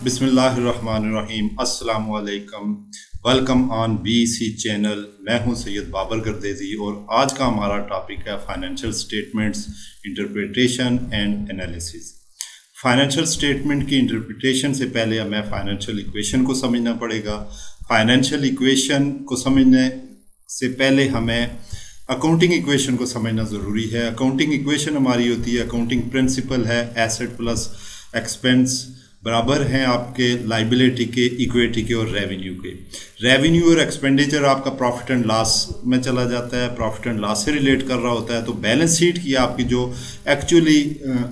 बिस्मिल्लाहिर्रहमानिर्रहीम अस्सलाम वालेकुम। Welcome on BC channel. मैं हूं सैयद बाबर गर्देजी और आज का हमारा टॉपिक है financial statements interpretation and analysis. Financial statement की इंटरप्रिटेशन से पहले हमें फाइनेंशियल इक्वेशन को समझना पड़ेगा। फाइनेंशियल इक्वेशन को समझने से पहले हमें अकाउंटिंग इक्वेशन को समझना ज़रूरी है। अकाउंटिंग इक्वेशन हमारी होती है, अकाउंटिंग प्रिंसिपल है एसेट प्लस एक्सपेंस बराबर हैं आपके लाइबिलिटी के, इक्विटी के और रेवेन्यू के। रेवेन्यू और एक्सपेंडिचर आपका प्रॉफिट एंड लॉस में चला जाता है, प्रॉफिट एंड लॉस से रिलेट कर रहा होता है। तो बैलेंस शीट की आपकी जो एक्चुअली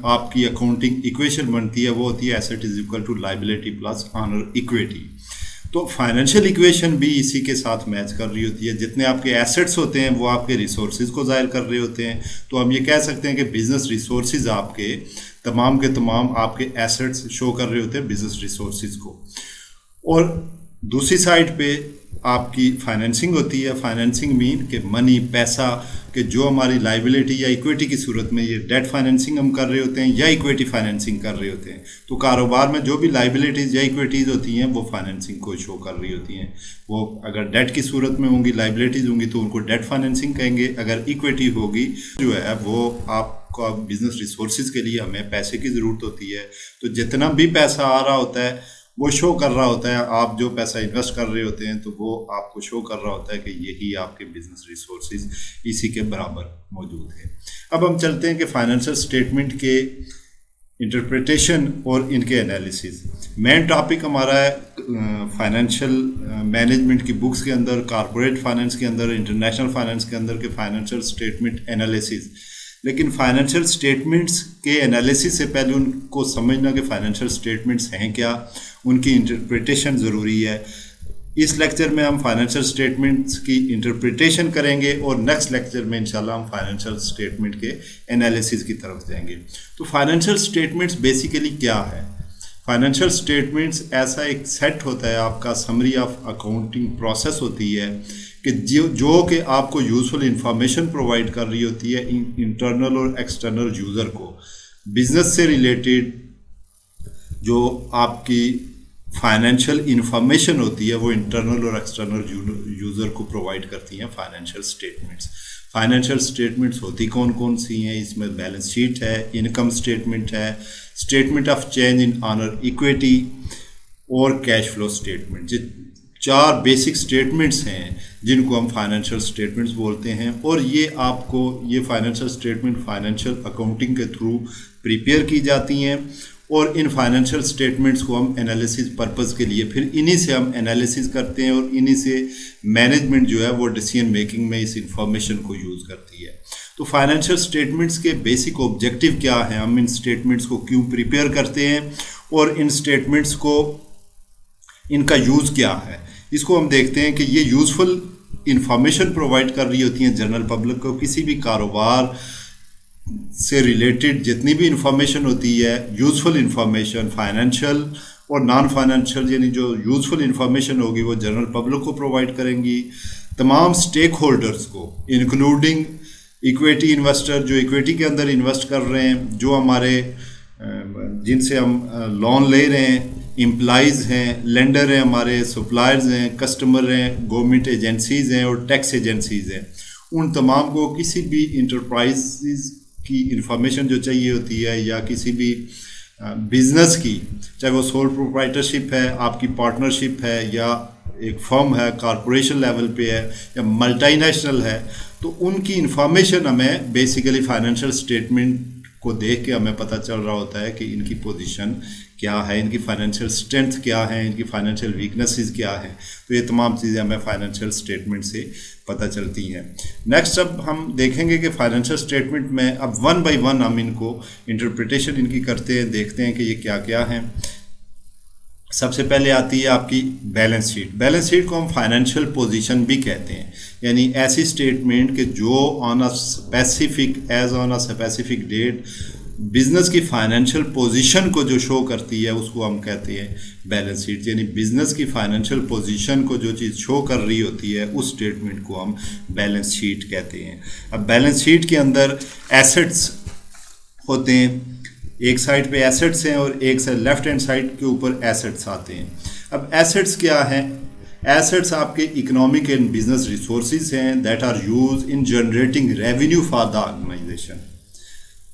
आपकी अकाउंटिंग इक्वेशन बनती है वो होती है asset is equal to liability plus owner equity. तो फाइनेंशियल इक्वेशन भी इसी के साथ मैच कर रही होती है। जितने आपके एसेट्स होते हैं वो आपके रिसोर्सेज को ज़ाहिर कर रहे होते हैं। तो हम ये कह सकते हैं कि बिजनेस रिसोर्सेज आपके तमाम के तमाम आपके एसेट्स शो कर रहे होते हैं बिजनेस रिसोर्सेज को। और दूसरी साइड पे आपकी फाइनेंसिंग होती है। फाइनेंसिंग मीन कि मनी, पैसा कि जो हमारी लाइबिलिटी या इक्विटी की सूरत में ये डेट फाइनेंसिंग हम कर रहे होते हैं या इक्विटी फाइनेंसिंग कर रहे होते हैं। तो कारोबार में जो भी लाइबिलिटीज़ या इक्विटीज़ होती हैं वो फाइनेंसिंग को शो कर रही होती हैं। वो अगर डेट की सूरत में होंगी, लाइबिलिटीज़ होंगी तो उनको डेट फाइनेंसिंग कहेंगे। अगर इक्विटी होगी जो है वो आपका बिजनेस रिसोर्सेज के लिए हमें पैसे की ज़रूरत होती है। तो जितना भी पैसा आ रहा होता है वो शो कर रहा होता है। आप जो पैसा इन्वेस्ट कर रहे होते हैं तो वो आपको शो कर रहा होता है कि यही आपके बिजनेस रिसोर्सेज इसी के बराबर मौजूद है। अब हम चलते हैं कि फाइनेंशियल स्टेटमेंट के इंटरप्रिटेशन और इनके एनालिसिस। मेन टॉपिक हमारा है फाइनेंशियल मैनेजमेंट की बुक्स के अंदर, कॉर्पोरेट फाइनेंस के अंदर, इंटरनेशनल फाइनेंस के अंदर के फाइनेंशियल स्टेटमेंट एनालिसिस। लेकिन फाइनेंशियल स्टेटमेंट्स के एनालिसिस से पहले उनको समझना कि फाइनेंशियल स्टेटमेंट्स हैं क्या, उनकी इंटरप्रिटेशन ज़रूरी है। इस लेक्चर में हम फाइनेंशियल स्टेटमेंट्स की इंटरप्रिटेशन करेंगे और नेक्स्ट लेक्चर में इंशाल्लाह हम फाइनेंशियल स्टेटमेंट के एनालिसिस की तरफ जाएंगे। तो फाइनेंशियल स्टेटमेंट्स बेसिकली क्या है? फाइनेंशियल स्टेटमेंट्स ऐसा एक सेट होता है, आपका समरी ऑफ अकाउंटिंग प्रोसेस होती है कि जो कि आपको यूजफुल इंफॉर्मेशन प्रोवाइड कर रही होती है इंटरनल और एक्सटर्नल यूज़र को। बिजनेस से रिलेटेड जो आपकी फाइनेंशियल इंफॉर्मेशन होती है वो इंटरनल और एक्सटर्नल यूज़र को प्रोवाइड करती हैं फाइनेंशियल स्टेटमेंट्स। फाइनेंशियल स्टेटमेंट्स होती कौन कौन सी हैं? इसमें बैलेंस शीट है, इनकम स्टेटमेंट है, statement of change in honour equity और कैश फ्लो स्टेटमेंट। चार बेसिक स्टेटमेंट्स हैं जिनको हम फाइनेंशियल स्टेटमेंट्स बोलते हैं। और ये आपको ये फाइनेंशियल स्टेटमेंट फाइनेंशियल अकाउंटिंग के थ्रू प्रिपेयर की जाती हैं और इन फाइनेंशियल स्टेटमेंट्स को हम एनालिसिस पर्पस के लिए फिर इन्हीं से हम एनालिसिस करते हैं और इन्हीं से मैनेजमेंट जो है वो डिसीजन मेकिंग में इस इंफॉर्मेशन को यूज़ करती है। तो फाइनेंशियल स्टेटमेंट्स के बेसिक ऑब्जेक्टिव क्या हैं, हम इन स्टेटमेंट्स को क्यों प्रिपेयर करते हैं और इन स्टेटमेंट्स को इनका यूज़ क्या है, इसको हम देखते हैं कि ये यूज़फुल इंफॉर्मेशन प्रोवाइड कर रही होती हैं जनरल पब्लिक को। किसी भी कारोबार से रिलेटेड जितनी भी इंफॉर्मेशन होती है, यूज़फुल इंफॉर्मेशन, फाइनेंशियल और नॉन फाइनेंशियल, यानी जो यूज़फुल इंफॉर्मेशन होगी वो जनरल पब्लिक को प्रोवाइड करेंगी, तमाम स्टेक होल्डर्स को, इंक्लूडिंग इक्विटी इन्वेस्टर जो इक्विटी के अंदर इन्वेस्ट कर रहे हैं, जो हमारे जिनसे हम लोन ले रहे हैं, एम्प्लॉइज़ हैं, लेंडर हैं, हमारे सप्लायर्स हैं, कस्टमर हैं, गवर्नमेंट एजेंसीज़ हैं और टैक्स एजेंसीज़ हैं। उन तमाम को किसी भी इंटरप्राइज की इंफॉर्मेशन जो चाहिए होती है या किसी भी बिजनेस की, चाहे वो सोल प्रोप्राइटरशिप है, आपकी पार्टनरशिप है या एक फर्म है, कॉरपोरेशन लेवल पे है या मल्टीनेशनल है, तो उनकी इंफॉर्मेशन हमें बेसिकली फाइनेंशियल स्टेटमेंट को देख के हमें पता चल रहा होता है कि इनकी पोजीशन क्या है, इनकी फाइनेंशियल स्ट्रेंथ क्या है, इनकी फाइनेंशियल वीकनेसेस क्या है। तो ये तमाम चीज़ें हमें फाइनेंशियल स्टेटमेंट से पता चलती हैं। नेक्स्ट अब हम देखेंगे कि फाइनेंशियल स्टेटमेंट में अब वन बाय वन हम इनको इंटरप्रिटेशन इनकी करते हैं, देखते हैं कि ये क्या क्या हैं। सबसे पहले आती है आपकी बैलेंस शीट। बैलेंस शीट को हम फाइनेंशियल पोजीशन भी कहते हैं, यानी ऐसी स्टेटमेंट कि जो on a specific date business की फाइनेंशियल पोजीशन को जो शो करती है उसको हम कहते हैं बैलेंस शीट। यानी बिजनेस की फाइनेंशियल पोजीशन को जो चीज़ शो कर रही होती है उस स्टेटमेंट को हम बैलेंस शीट कहते हैं। अब बैलेंस शीट के अंदर एसेट्स होते हैं, एक साइड पे एसेट्स हैं और एक साइड लेफ्ट हैंड साइड के ऊपर एसेट्स आते हैं। अब एसेट्स क्या हैं? एसेट्स आपके इकोनॉमिक एंड बिजनेस रिसोर्सेज हैं that are use in generating revenue for the organization.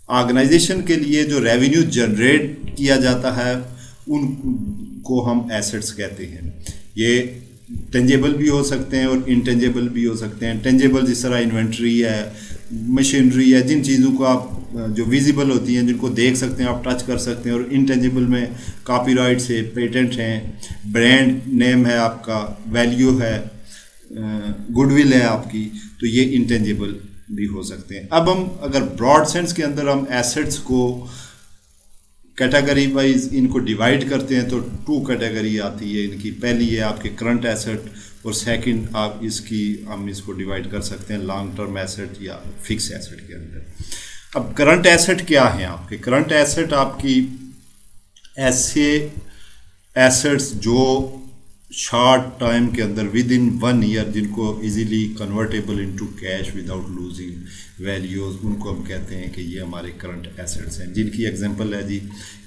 Organization के लिए जो रेवेन्यू जनरेट किया जाता है उनको हम एसेट्स कहते हैं। ये टेंजेबल भी हो सकते हैं और इनटेंजेबल भी हो सकते हैं। टेंजेबल जिस तरह इन्वेंट्री है, मशीनरी है, जिन चीज़ों को आप जो विजिबल होती हैं, जिनको देख सकते हैं, आप टच कर सकते हैं। और इनटेंजेबल में कॉपीराइट्स है, पेटेंट हैं, ब्रांड नेम है आपका, वैल्यू है, गुडविल है आपकी, तो ये इनटेंजेबल भी हो सकते हैं। अब हम अगर ब्रॉड सेंस के अंदर हम एसेट्स को कैटेगरी वाइज इनको डिवाइड करते हैं तो 2 कैटेगरी आती है इनकी। पहली है आपके करंट एसेट और सेकंड आप हम इसको डिवाइड कर सकते हैं लॉन्ग टर्म एसेट या फिक्स एसेट के अंदर। अब करंट एसेट क्या है आपके? करंट एसेट आपकी ऐसे एसेट्स जो शॉर्ट टाइम के अंदर विद इन 1 ईयर जिनको easily convertible into cash without losing values, उनको हम कहते हैं कि ये हमारे करंट एसेट्स हैं। जिनकी एग्जांपल है जी,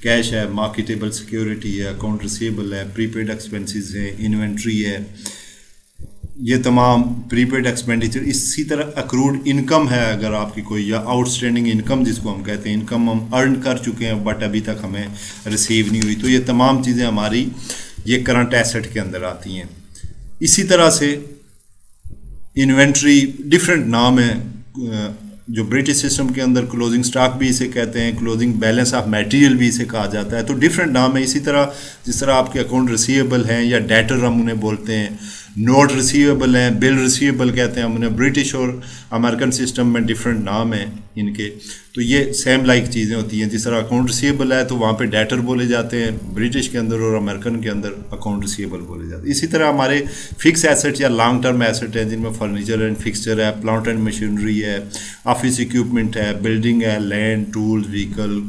कैश है, मार्केटेबल सिक्योरिटी है, अकाउंट रिसीवेबल है, प्रीपेड एक्सपेंसेस है, इन्वेंट्री है, ये तमाम प्रीपेड एक्सपेंडिचर। इसी तरह अक्रूड इनकम है अगर आपकी कोई, या आउटस्टैंडिंग इनकम जिसको हम कहते हैं, इनकम हम अर्न कर चुके हैं बट अभी तक हमें रिसीव नहीं हुई, तो ये तमाम चीज़ें हमारी ये करंट एसेट के अंदर आती हैं। इसी तरह से इन्वेंट्री डिफरेंट नाम है, जो ब्रिटिश सिस्टम के अंदर क्लोजिंग स्टॉक भी इसे कहते हैं, क्लोजिंग बैलेंस ऑफ मटेरियल भी इसे कहा जाता है, तो डिफरेंट नाम है। इसी तरह जिस तरह आपके अकाउंट रिसीवेबल हैं या डेटर हम उन्हें बोलते हैं, नोट रिसीवेबल हैं, बिल रिसीवेबल कहते हैं हम उन्हें। ब्रिटिश और अमेरिकन सिस्टम में डिफरेंट नाम हैं इनके, तो ये सेम लाइक चीज़ें होती हैं। जिस तरह अकाउंट रिसीवेबल है तो वहाँ पे डेटर बोले जाते हैं ब्रिटिश के अंदर और अमेरिकन के अंदर अकाउंट रिसीवेबल बोले जाते हैं। इसी तरह हमारे फिक्स एसेट या लॉन्ग टर्म एसेट हैं जिनमें फर्नीचर एंड फिक्सचर है, प्लांट एंड मशीनरी है, ऑफिस इक्विपमेंट है, बिल्डिंग है, लैंड, टूल्स, व्हीकल,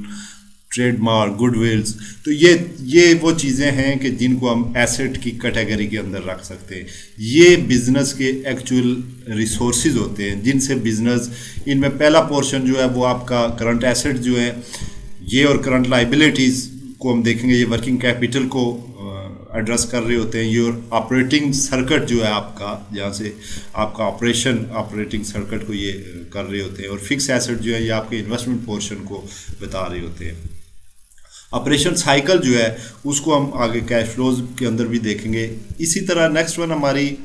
ट्रेडमार्क, गुडविल्स। तो ये वो चीज़ें हैं कि जिनको हम एसेट की कैटेगरी के अंदर रख सकते हैं। ये बिज़नेस के एक्चुअल रिसोर्सेज होते हैं जिनसे बिज़नेस, इनमें पहला पोर्शन जो है वो आपका करंट एसेट जो है ये, और करंट लाइबिलिटीज़ को हम देखेंगे, ये वर्किंग कैपिटल को एड्रेस कर रहे होते हैं। ये ऑपरेटिंग सर्किट जो है आपका, जहाँ से आपका ऑपरेटिंग सर्किट को ये कर रहे होते हैं। और फिक्स एसेट जो है ये आपके इन्वेस्टमेंट पोर्शन को बता रहे होते हैं। ऑपरेशन साइकिल जो है उसको हम आगे कैश फ्लोज के अंदर भी देखेंगे। इसी तरह नेक्स्ट वन हमारी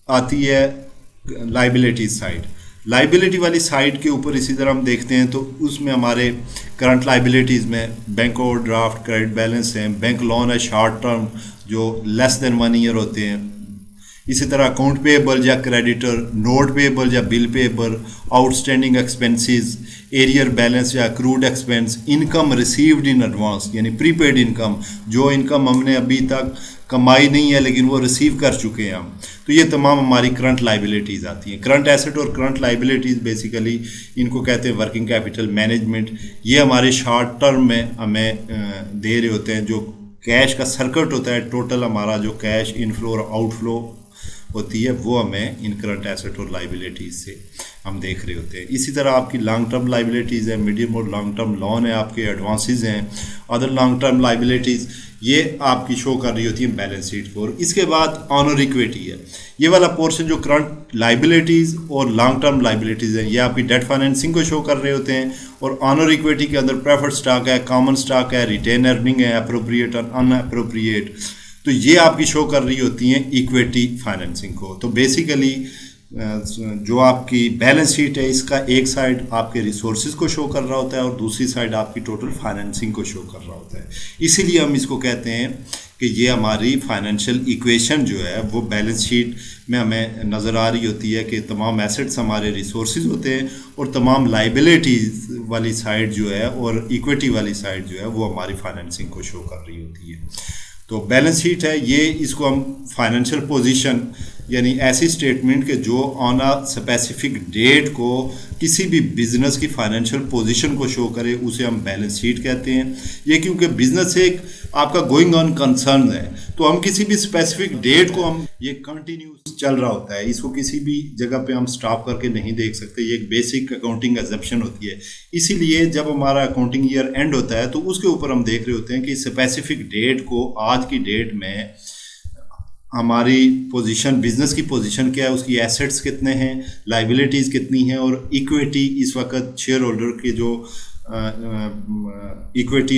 आती है लाइबिलिटी साइड। लाइबिलिटी वाली साइड के ऊपर इसी तरह हम देखते हैं तो उसमें हमारे करंट लाइबिलिटीज़ में बैंक ओवरड्राफ्ट, क्रेडिट बैलेंस हैं, बैंक लोन है शॉर्ट टर्म जो लेस देन 1 ईयर होते हैं। इसी तरह अकाउंट पेएबल या क्रेडिटर, नोट पेएबल या bill payable, outstanding expenses, arrear balance या accrued expense, income received in advance यानी प्रीपेड इनकम, जो इनकम हमने अभी तक कमाई नहीं है लेकिन वो रिसीव कर चुके हैं हम। तो ये तमाम हमारी करंट लाइबिलिटीज़ आती हैं। करंट एसेट और करंट लाइबिलिटीज़ बेसिकली इनको कहते हैं वर्किंग कैपिटल मैनेजमेंट। ये हमारे शॉर्ट टर्म में हमें दे रहे होते हैं, जो कैश का सर्किट होता है, टोटल हमारा जो कैश इनफ्लो और आउटफ्लो होती है वो हमें इन करंट एसेट और लाइबिलिटीज़ से हम देख रहे होते हैं। इसी तरह आपकी लॉन्ग टर्म लाइबिलिटीज़ है, मीडियम और लॉन्ग टर्म लोन है, आपके एडवांसेस हैं, अदर लॉन्ग टर्म लाइबिलिटीज़, ये आपकी शो कर रही होती है बैलेंस शीट पर। इसके बाद ऑनर इक्विटी है, ये वाला पोर्शन जो करंट लाइबिलिटीज़ और लॉन्ग टर्म लाइबिलिटीज़ हैं, ये आपकी डेट फाइनेंसिंग को शो कर रहे होते हैं। और ऑनर इक्विटी के अंदर प्रेफर्ड स्टॉक है, कॉमन स्टॉक है, रिटेन अर्निंग है, अप्रोप्रिएट और अनअप्रोप्रिएट, तो ये आपकी शो कर रही होती हैं इक्विटी फाइनेंसिंग को। तो बेसिकली जो आपकी बैलेंस शीट है इसका एक साइड आपके रिसोर्सेज को शो कर रहा होता है और दूसरी साइड आपकी टोटल फाइनेंसिंग को शो कर रहा होता है। इसीलिए हम इसको कहते हैं कि ये हमारी फाइनेंशियल इक्वेशन जो है वो बैलेंस शीट में हमें नज़र आ रही होती है कि तमाम एसेट्स हमारे रिसोर्सेज होते हैं और तमाम लाइबिलिटीज़ वाली साइड जो है और इक्विटी वाली साइड जो है वो हमारी फाइनेंसिंग को शो कर रही होती है। तो बैलेंस शीट है ये, इसको हम फाइनेंशियल पोजीशन यानी ऐसी स्टेटमेंट के जो ऑन अ स्पेसिफिक डेट को किसी भी बिजनेस की फाइनेंशियल पोजीशन को शो करे उसे हम बैलेंस शीट कहते हैं। ये क्योंकि बिजनेस एक आपका गोइंग ऑन कंसर्न है, तो हम किसी भी स्पेसिफिक डेट को हम ये कंटिन्यूस चल रहा होता है, इसको किसी भी जगह पे हम स्टॉप करके नहीं देख सकते। ये एक बेसिक अकाउंटिंग एग्जम्पशन होती है। इसीलिए जब हमारा अकाउंटिंग ईयर एंड होता है तो उसके ऊपर हम देख रहे होते हैं कि स्पेसिफिक डेट को, आज की डेट में हमारी पोजीशन, बिजनेस की पोजीशन क्या है, उसकी एसेट्स कितने हैं, लाइबिलिटीज़ कितनी हैं, और इक्विटी इस वक्त शेयर होल्डर के जो इक्विटी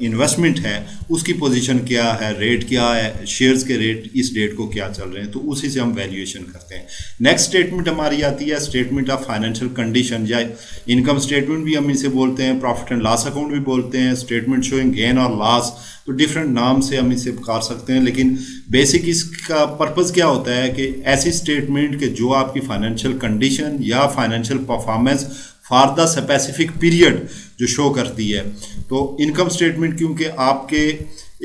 इन्वेस्टमेंट है उसकी पोजीशन क्या है, रेट क्या है, शेयर्स के रेट इस डेट को क्या चल रहे हैं, तो उसी से हम वैल्यूएशन करते हैं। नेक्स्ट स्टेटमेंट हमारी आती है स्टेटमेंट ऑफ फाइनेंशियल कंडीशन, या इनकम स्टेटमेंट भी हम इसे बोलते हैं, प्रॉफिट एंड लॉस अकाउंट भी बोलते हैं, स्टेटमेंट शोइंग गेन और लॉस, तो डिफरेंट नाम से हम इसे पुकार सकते हैं। लेकिन बेसिक इसका पर्पज़ क्या होता है कि ऐसी स्टेटमेंट के जो आपकी फाइनेंशियल कंडीशन या financial performance for the specific period जो शो करती है। तो इनकम स्टेटमेंट क्योंकि आपके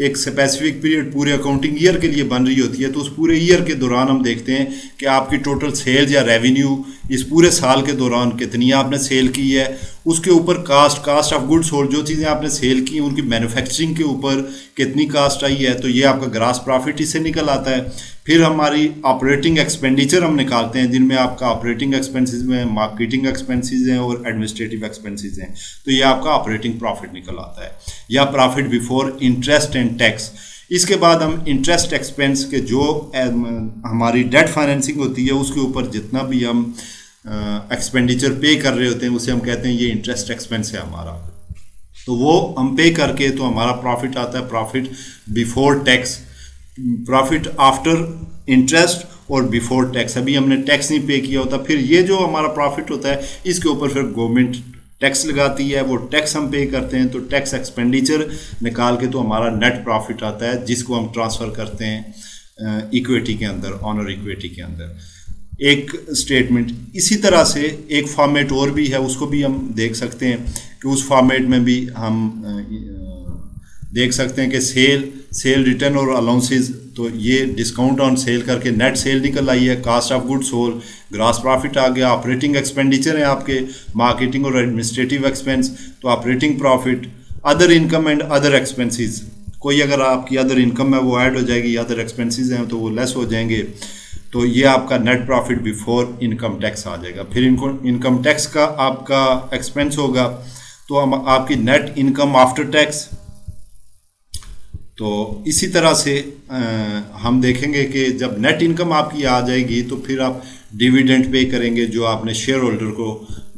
एक स्पेसिफिक पीरियड पूरे अकाउंटिंग ईयर के लिए बन रही होती है, तो उस पूरे ईयर के दौरान हम देखते हैं कि आपकी टोटल सेल्स या रेवेन्यू इस पूरे साल के दौरान कितनी आपने सेल की है, उसके ऊपर कास्ट ऑफ गुड्स सोल्ड, जो चीज़ें आपने सेल की उनकी मैन्युफैक्चरिंग के ऊपर कितनी कास्ट आई है, तो ये आपका ग्रॉस प्रॉफिट इससे निकल आता है। फिर हमारी ऑपरेटिंग एक्सपेंडिचर हम निकालते हैं, जिनमें आपका ऑपरेटिंग एक्सपेंसेस में मार्केटिंग एक्सपेंसेस हैं और एडमिनिस्ट्रेटिव एक्सपेंसेस हैं, तो ये आपका ऑपरेटिंग प्रॉफिट निकल आता है, या profit before interest and tax. इसके बाद हम इंटरेस्ट एक्सपेंस के जो हमारी डेट फाइनेंसिंग होती है उसके ऊपर जितना भी हम एक्सपेंडिचर पे कर रहे होते हैं उसे हम कहते हैं ये इंटरेस्ट एक्सपेंस है हमारा, तो वो हम पे करके तो हमारा प्रॉफिट आता है, profit before tax, profit after interest और बिफोर टैक्स। अभी हमने टैक्स नहीं पे किया होता, फिर ये जो हमारा प्रॉफिट होता है इसके ऊपर फिर गवर्नमेंट टैक्स लगाती है, वो टैक्स हम पे करते हैं, तो टैक्स एक्सपेंडिचर निकाल के तो हमारा नेट प्रॉफिट आता है, जिसको हम ट्रांसफ़र करते हैं इक्विटी के अंदर, ऑनर इक्विटी के अंदर। एक स्टेटमेंट इसी तरह से एक फॉर्मेट और भी है, उसको भी हम देख सकते हैं कि उस फॉर्मेट में भी हम देख सकते हैं कि सेल रिटर्न और अलाउंसेस, तो ये डिस्काउंट ऑन सेल करके नेट सेल निकल आई है, cost of goods sold, gross profit आ गया, ऑपरेटिंग एक्सपेंडिचर है आपके मार्केटिंग और एडमिनिस्ट्रेटिव एक्सपेंस, तो operating profit, other income and other expenses, कोई अगर आपकी अदर इनकम है वो ऐड हो जाएगी, अदर एक्सपेंसेस हैं तो वो लेस हो जाएंगे, तो ये आपका net profit before income tax आ जाएगा। फिर इनकम टैक्स का आपका एक्सपेंस होगा, तो आपकी नेट इनकम आफ्टर टैक्स। तो इसी तरह से हम देखेंगे कि जब नेट इनकम आपकी आ जाएगी तो फिर आप डिविडेंड पे करेंगे, जो आपने शेयर होल्डर को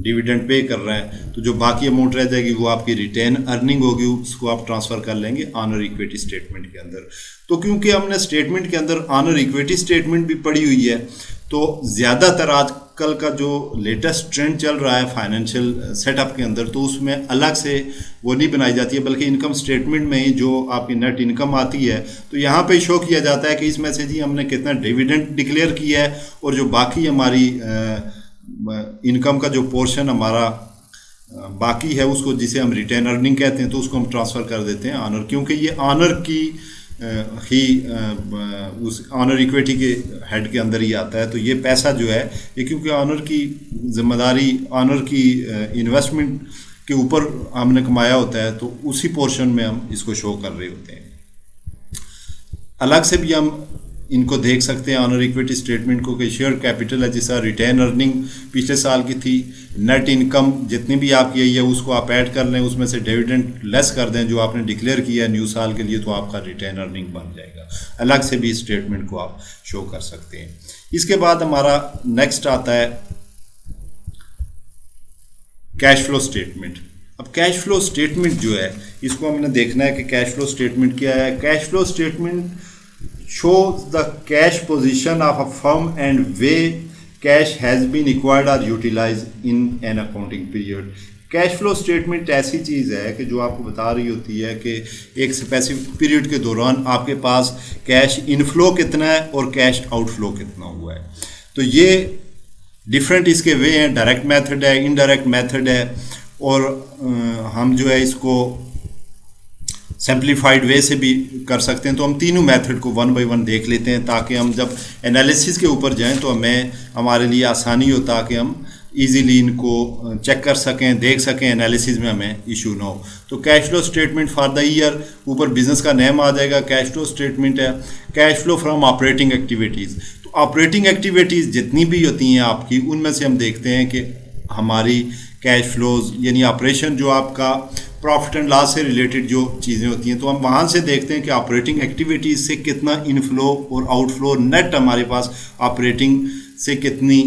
डिविडेंड पे कर रहे हैं, तो जो बाकी अमाउंट रह जाएगी वो आपकी रिटेन अर्निंग होगी, उसको आप ट्रांसफ़र कर लेंगे ऑनर इक्विटी स्टेटमेंट के अंदर। तो क्योंकि हमने स्टेटमेंट के अंदर ऑनर इक्विटी स्टेटमेंट भी पड़ी हुई है, तो ज़्यादातर आजकल का जो लेटेस्ट ट्रेंड चल रहा है फाइनेंशियल सेटअप के अंदर, तो उसमें अलग से वो नहीं बनाई जाती है, बल्कि इनकम स्टेटमेंट में ही जो आपकी नेट इनकम आती है तो यहाँ पे शो किया जाता है कि इसमें से जी हमने कितना डिविडेंड डिक्लेयर किया है, और जो बाकी हमारी इनकम का जो पोर्शन हमारा बाकी है उसको, जिसे हम रिटेन अर्निंग कहते हैं, तो उसको हम ट्रांसफ़र कर देते हैं ऑनर, क्योंकि ये ऑनर की ही उस ऑनर इक्विटी के हेड के अंदर ही आता है। तो ये पैसा जो है ये क्योंकि ऑनर की जिम्मेदारी, ऑनर की इन्वेस्टमेंट के ऊपर हमने कमाया होता है, तो उसी पोर्शन में हम इसको शो कर रहे होते हैं। अलग से भी हम इनको देख सकते हैं ऑनर इक्विटी स्टेटमेंट को, कि शेयर कैपिटल है जिसका रिटेन अर्निंग पिछले साल की थी, नेट इनकम जितनी भी आपकी आई है उसको आप ऐड कर लें, उसमें से डिविडेंड लेस कर दें जो आपने डिक्लेयर किया है न्यू साल के लिए, तो आपका रिटेन अर्निंग बन जाएगा। अलग से भी स्टेटमेंट को आप शो कर सकते हैं। इसके बाद हमारा नेक्स्ट आता है कैश फ्लो स्टेटमेंट। अब कैश फ्लो स्टेटमेंट जो है इसको हमने देखना है कि कैश फ्लो स्टेटमेंट क्या है। Cash flow statement shows the cash position of a firm and way cash has been acquired or utilized in an accounting period। Cash flow statement ऐसी चीज़ है कि जो आपको बता रही होती है कि एक स्पेसिफिक पीरियड के दौरान आपके पास कैश इनफ्लो कितना है और कैश आउटफ्लो कितना हुआ है। तो ये डिफरेंट इसके वे हैं, डायरेक्ट मेथड है, इनडायरेक्ट मेथड है, और हम जो है इसको सिंप्लीफाइड वे से भी कर सकते हैं। तो हम तीनों मेथड को वन बाय वन देख लेते हैं, ताकि हम जब एनालिसिस के ऊपर जाएं तो हमारे लिए आसानी हो, ताकि हम इजीली इनको चेक कर सकें, देख सकें, एनालिसिस में हमें इशू ना हो। तो cash flow statement for the year, ऊपर बिजनेस का नेम आ जाएगा, कैश फ्लो स्टेटमेंट है। Cash flow from operating activities, तो ऑपरेटिंग एक्टिविटीज़ जितनी भी होती हैं आपकी, उनमें से हम देखते हैं कि हमारी कैश फ्लोज यानी ऑपरेशन जो आपका प्रॉफिट एंड लॉस से रिलेटेड जो चीज़ें होती हैं, तो हम वहाँ से देखते हैं कि ऑपरेटिंग एक्टिविटीज़ से कितना इनफ्लो और आउटफ्लो नेट हमारे पास ऑपरेटिंग से कितनी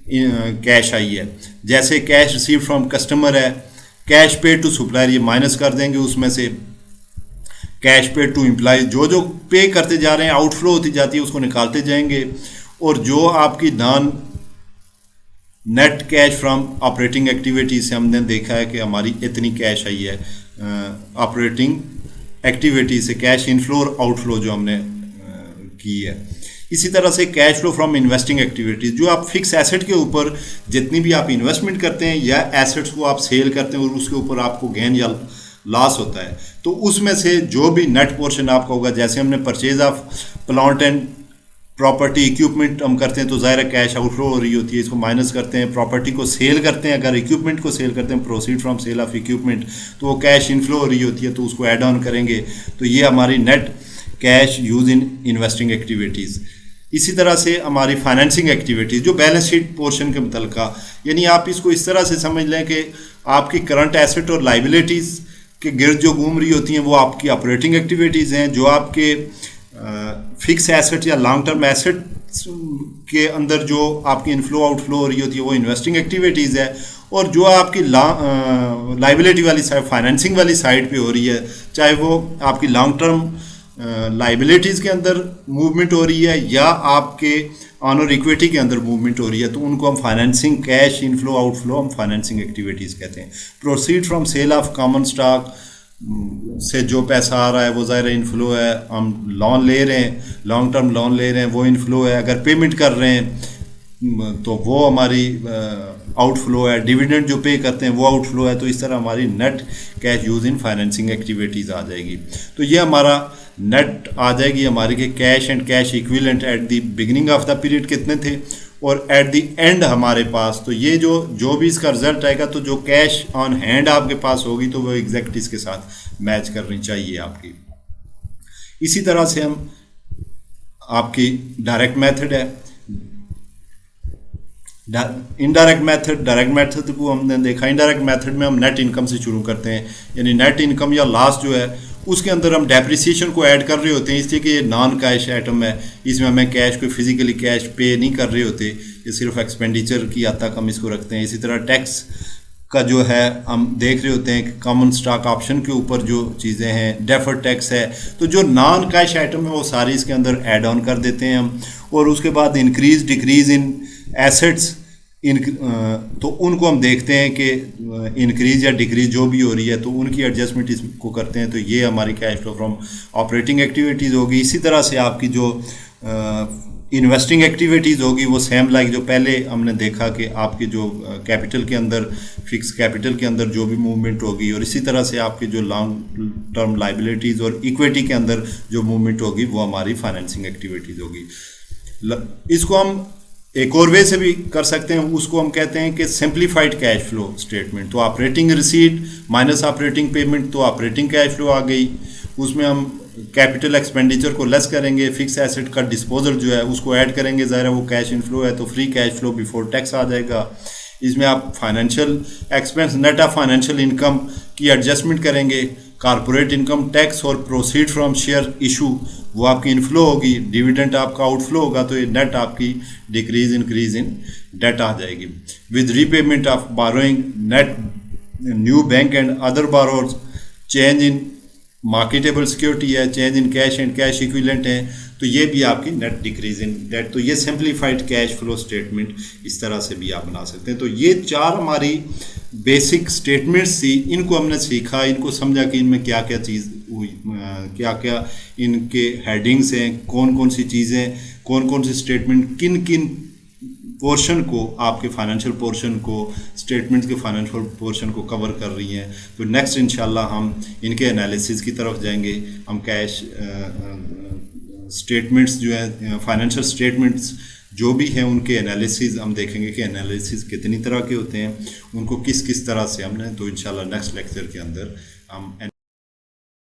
कैश आई है। जैसे कैश रिसीव फ्रॉम कस्टमर है, कैश पेड टू सप्लायर, ये माइनस कर देंगे उसमें से। कैश पेड टू एम्प्लॉय, जो जो पे करते जा रहे हैं आउटफ्लो होती जाती है उसको निकालते जाएंगे। और जो आपकी non net cash from operating activity से हमने देखा है कि हमारी इतनी कैश आई है ऑपरेटिंग एक्टिविटी से, कैश इनफ्लो और आउटफ्लो जो हमने की है। इसी तरह से cash flow from investing activities, जो आप फिक्स एसेट के ऊपर जितनी भी आप इन्वेस्टमेंट करते हैं या एसेट्स को आप सेल करते हैं और उसके ऊपर आपको गेन या लॉस होता है, तो उसमें से जो भी नेट पोर्शन आपका होगा, जैसे हमने purchase of plant and property equipment हम करते हैं तो ज़ाहिर कैश आउटफ्लो हो रही होती है, इसको माइनस करते हैं। प्रॉपर्टी को सेल करते हैं, अगर इक्विपमेंट को सेल करते हैं, proceed from sale of equipment, तो वो कैश इनफ्लो हो रही होती है, तो उसको ऐड ऑन करेंगे। तो ये हमारी net cash use in investing activities. इसी तरह से हमारी फाइनेंसिंग एक्टिविटीज़ जो बैलेंस शीट पोर्शन के मुतल्लिका, यानी आप इसको इस तरह से समझ लें कि आपकी करंट एसेट और लाइबिलिटीज़ के गिर्द जो घूम रही होती हैं वो आपकी ऑपरेटिंग एक्टिविटीज़ हैं। जो आपके फिक्स एसेट या लॉन्ग टर्म एसेट के अंदर जो आपकी इनफ्लो आउटफ्लो हो रही होती है वो इन्वेस्टिंग एक्टिविटीज़ है। और जो आपकी लाइबिलिटी वाली साइड, फाइनेंसिंग वाली साइड पे हो रही है, चाहे वो आपकी लॉन्ग टर्म लाइबिलिटीज़ के अंदर मूवमेंट हो रही है या आपके ऑनर इक्विटी के अंदर मूवमेंट हो रही है, तो उनको हम फाइनेंसिंग कैश इनफ्लो आउटफ्लो हम फाइनेंसिंग एक्टिविटीज़ कहते हैं। Proceed from sale of common stock से जो पैसा आ रहा है वो ज़ाहिर इनफ्लो है। हम लोन ले रहे हैं, लॉन्ग टर्म लोन ले रहे हैं, वो इनफ्लो है। अगर पेमेंट कर रहे हैं तो वो हमारी आउटफ्लो है। डिविडेंड जो पे करते हैं वो आउटफ्लो है। तो इस तरह हमारी net cash use in financing activities आ जाएगी। तो ये हमारा नेट आ जाएगी हमारी कि cash and cash equivalent at the beginning of the period कितने थे और एट द एंड हमारे पास। तो ये जो भी इसका रिजल्ट आएगा, तो जो कैश ऑन हैंड आपके पास होगी तो वो एग्जैक्ट इसके साथ मैच करनी चाहिए आपकी। इसी तरह से हम आपकी डायरेक्ट मेथड है, इनडायरेक्ट मेथड, डायरेक्ट मेथड को हमने देखा। इनडायरेक्ट मेथड में हम नेट इनकम से शुरू करते हैं, यानी नेट इनकम या लॉस जो है उसके अंदर हम डेप्रिसिएशन को ऐड कर रहे होते हैं, इसलिए कि ये नॉन कैश आइटम है। इसमें हमें कैश कोई फिजिकली कैश पे नहीं कर रहे होते, ये सिर्फ एक्सपेंडिचर की हद तक हम इसको रखते हैं। इसी तरह टैक्स का जो है हम देख रहे होते हैं कि कॉमन स्टॉक ऑप्शन के ऊपर जो चीज़ें हैं, डेफर्ड टैक्स है। तो जो नॉन कैश आइटम है वो सारी इसके अंदर ऐड ऑन कर देते हैं हम। और उसके बाद इंक्रीज डिक्रीज इन एसेट्स, तो उनको हम देखते हैं कि इंक्रीज या डिक्रीज जो भी हो रही है तो उनकी एडजस्टमेंट इसको करते हैं। तो ये हमारी cash flow from operating activities होगी। इसी तरह से आपकी जो इन्वेस्टिंग एक्टिविटीज़ होगी वो सेम लाइक जो पहले हमने देखा कि आपकी जो कैपिटल के अंदर, फिक्स कैपिटल के अंदर जो भी मूवमेंट होगी, और इसी तरह से आपकी जो लॉन्ग टर्म लाइबिलिटीज़ और इक्विटी के अंदर जो मूवमेंट होगी वो हमारी फाइनेंसिंग एक्टिविटीज़ होगी। इसको हम एक और वे से भी कर सकते हैं, उसको हम कहते हैं कि सिंप्लीफाइड कैश फ्लो स्टेटमेंट। तो operating receipt minus operating payment, तो ऑपरेटिंग कैश फ्लो आ गई। उसमें हम कैपिटल एक्सपेंडिचर को लेस करेंगे, फिक्स एसेट का डिस्पोजल जो है उसको ऐड करेंगे, ज़ाहिर है वो कैश इनफ्लो है, तो free cash flow before tax आ जाएगा। इसमें आप financial expense, net of financial income की एडजस्टमेंट करेंगे। कॉर्पोरेट इनकम टैक्स और प्रोसीड फ्रॉम शेयर इशू वो आपकी इनफ्लो होगी। डिविडेंड आपका आउटफ्लो होगा, तो ये नेट आपकी डिक्रीज इंक्रीज इन डेट आ जाएगी। With repayment of borrowing, net new bank and other borrowers, change in marketable security है, change in cash and cash equivalent है, तो ये भी आपकी नेट डिक्रीज इन डेट। तो ये सिंप्लीफाइड कैश फ्लो स्टेटमेंट इस तरह से भी आप बना सकते हैं। तो ये चार हमारी बेसिक स्टेटमेंट्स थी, इनको हमने सीखा, इनको समझा कि इनमें क्या क्या चीज़ हुई, क्या क्या इनके हेडिंग्स हैं, कौन कौन सी चीज़ें, कौन कौन सी स्टेटमेंट किन किन पोर्शन को, आपके फाइनेंशियल पोर्शन को, स्टेटमेंट्स के फाइनेंशियल पोर्शन को कवर कर रही हैं। तो नेक्स्ट इंशाल्लाह हम इनके एनालिसिस की तरफ जाएंगे। हम कैश स्टेटमेंट्स जो है, फाइनेंशियल स्टेटमेंट्स जो भी हैं उनके एनालिसिस हम देखेंगे कि एनालिसिस कितनी तरह के होते हैं, उनको किस किस तरह से हमने, तो इंशाल्लाह नेक्स्ट लेक्चर के अंदर हम